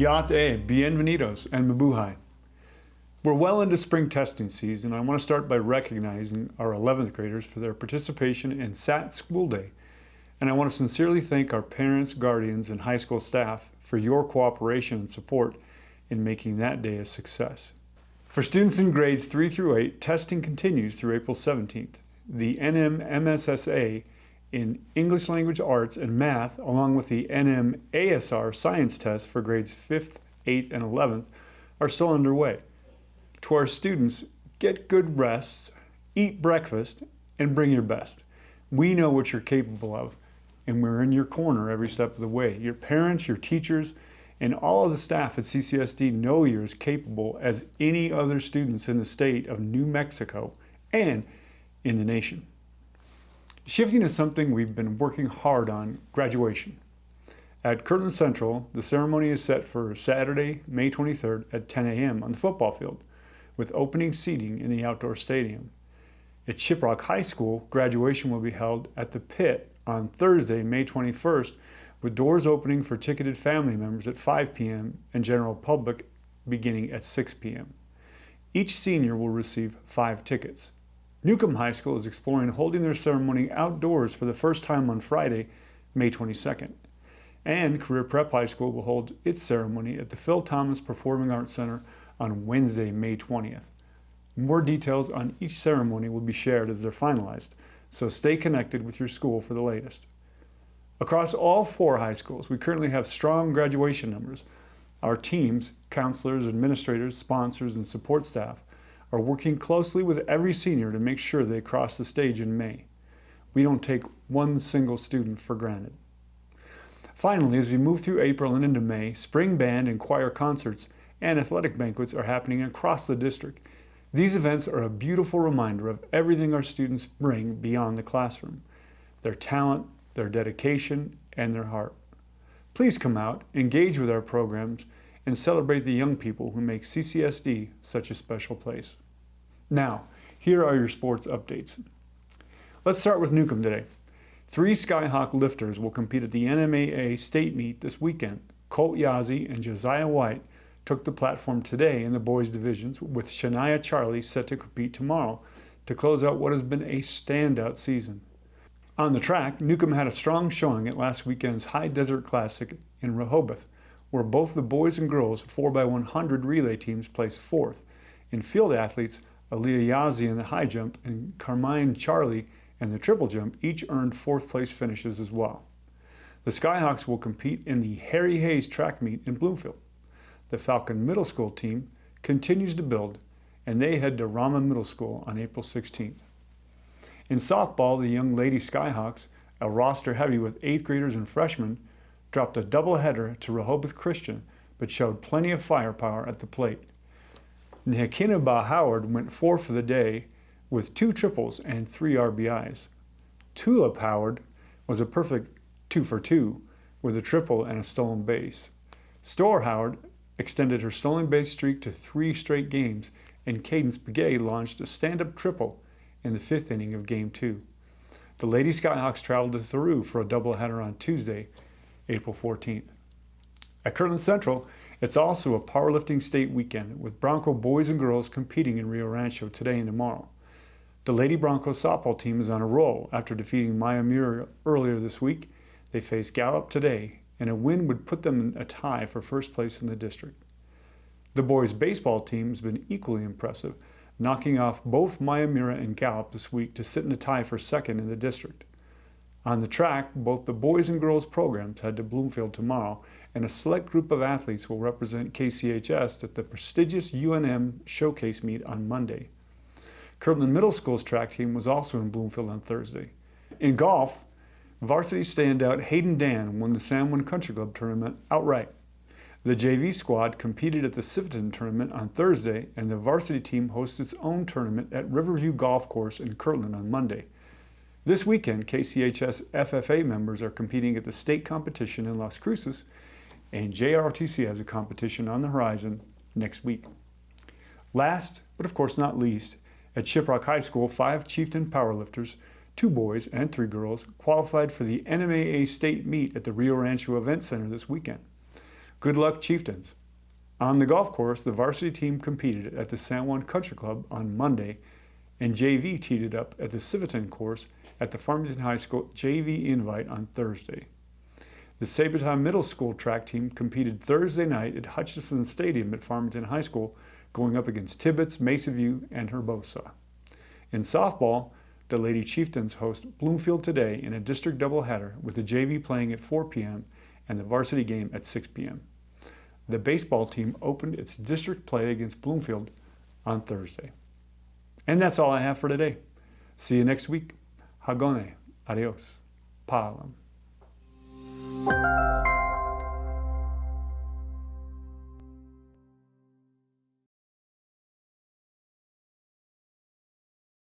Yate, bienvenidos, and mabuhay. We're well into spring testing season. I want to start by recognizing our 11th graders for their participation in SAT School Day. And I want to sincerely thank our parents, guardians, and high school staff for your cooperation and support in making that day a success. For students in grades 3 through 8, testing continues through April 17th. The NM-MSSA in English Language Arts and Math, along with the NM-ASR Science Test for grades 5th, 8th, and 11th, are still underway. To our students, get good rests, eat breakfast, and bring your best. We know what you're capable of, and we're in your corner every step of the way. Your parents, your teachers, and all of the staff at CCSD know you're as capable as any other students in the state of New Mexico and in the nation. Shifting to something we've been working hard on, graduation. At Kirtland Central, the ceremony is set for Saturday, May 23rd at 10 a.m. on the football field, with opening seating in the outdoor stadium. At Shiprock High School, graduation will be held at the pit on Thursday, May 21st, with doors opening for ticketed family members at 5 p.m. and general public beginning at 6 p.m. Each senior will receive 5 tickets. Newcomb High School is exploring holding their ceremony outdoors for the first time on Friday, May 22nd. And Career Prep High School will hold its ceremony at the Phil Thomas Performing Arts Center on Wednesday, May 20th. More details on each ceremony will be shared as they're finalized, so stay connected with your school for the latest. Across all 4 high schools, we currently have strong graduation numbers. Our teams, counselors, administrators, sponsors, and support staff are working closely with every senior to make sure they cross the stage in May. We don't take one single student for granted. Finally, as we move through April and into May, spring band and choir concerts and athletic banquets are happening across the district. These events are a beautiful reminder of everything our students bring beyond the classroom, their talent, their dedication, and their heart. Please come out, engage with our programs, and celebrate the young people who make CCSD such a special place. Now, here are your sports updates. Let's start with Newcomb today. 3 Skyhawk lifters will compete at the NMAA State Meet this weekend. Colt Yazzie and Josiah White took the platform today in the boys divisions, with Shania Charlie set to compete tomorrow to close out what has been a standout season. On the track, Newcomb had a strong showing at last weekend's High Desert Classic in Rehoboth, where both the boys and girls 4x100 relay teams placed 4th. In field athletes, Aaliyah Yazzie in the high jump and Carmine Charlie in the triple jump each earned 4th place finishes as well. The Skyhawks will compete in the Harry Hayes track meet in Bloomfield. The Falcon Middle School team continues to build, and they head to Rama Middle School on April 16th. In softball, the young Lady Skyhawks, a roster heavy with 8th graders and freshmen, dropped a doubleheader to Rehoboth Christian, but showed plenty of firepower at the plate. Nehekina Howard went 4 for the day with 2 triples and 3 RBIs. Tulip Howard was a perfect 2 for 2 with a triple and a stolen base. Store Howard extended her stolen base streak to 3 straight games, and Cadence Begay launched a stand-up triple in the 5th inning of Game 2. The Lady Skyhawks traveled to Thoreau for a doubleheader on Tuesday, April 14th. At Kirtland Central, it's also a powerlifting state weekend, with Bronco boys and girls competing in Rio Rancho today and tomorrow. The Lady Broncos softball team is on a roll after defeating Miami earlier this week. They face Gallup today, and a win would put them in a tie for first place in the district. The boys baseball team has been equally impressive, knocking off both Miami and Gallup this week to sit in a tie for second in the district. On the track, both the boys and girls programs head to Bloomfield tomorrow, and a select group of athletes will represent KCHS at the prestigious UNM Showcase Meet on Monday. Kirtland Middle School's track team was also in Bloomfield on Thursday. In golf, varsity standout Haden Dan won the San Juan Country Club tournament outright. The JV squad competed at the Civitan tournament on Thursday, and the varsity team hosts its own tournament at Riverview Golf Course in Kirtland on Monday. This weekend, KCHS FFA members are competing at the state competition in Las Cruces, and JROTC has a competition on the horizon next week. Last, but of course not least, at Shiprock High School, 5 Chieftain powerlifters, 2 boys and 3 girls, qualified for the NMAA State Meet at the Rio Rancho Event Center this weekend. Good luck, Chieftains. On the golf course, the varsity team competed at the San Juan Country Club on Monday, and JV teed it up at the Civitan course at the Farmington High School JV Invite on Thursday. The Sabaton Middle School track team competed Thursday night at Hutchinson Stadium at Farmington High School, going up against Tibbetts, Mesa View, and Herbosa. In softball, the Lady Chieftains host Bloomfield today in a district doubleheader, with the JV playing at 4 p.m. and the varsity game at 6 p.m. The baseball team opened its district play against Bloomfield on Thursday. And that's all I have for today. See you next week. Hagone. Adios. Paalam.